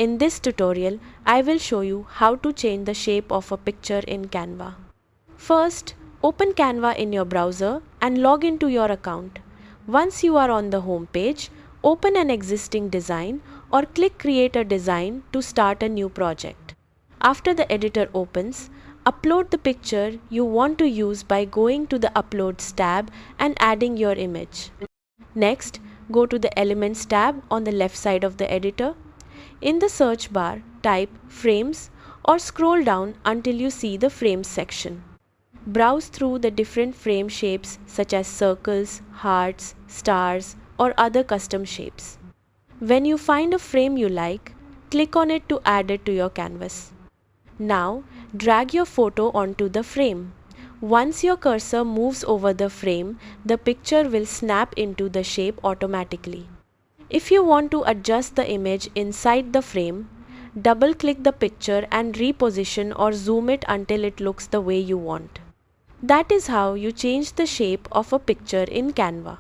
In this tutorial, I will show you how to change the shape of a picture in Canva. First, open Canva in your browser and log into your account. Once you are on the home page, open an existing design or click Create a Design to start a new project. After the editor opens, upload the picture you want to use by going to the Uploads tab and adding your image. Next, go to the Elements tab on the left side of the editor. In the search bar, type Frames or scroll down until you see the Frames section. Browse through the different frame shapes such as circles, hearts, stars, or other custom shapes. When you find a frame you like, click on it to add it to your canvas. Now, drag your photo onto the frame. Once your cursor moves over the frame, the picture will snap into the shape automatically. If you want to adjust the image inside the frame, double-click the picture and reposition or zoom it until it looks the way you want. That is how you change the shape of a picture in Canva.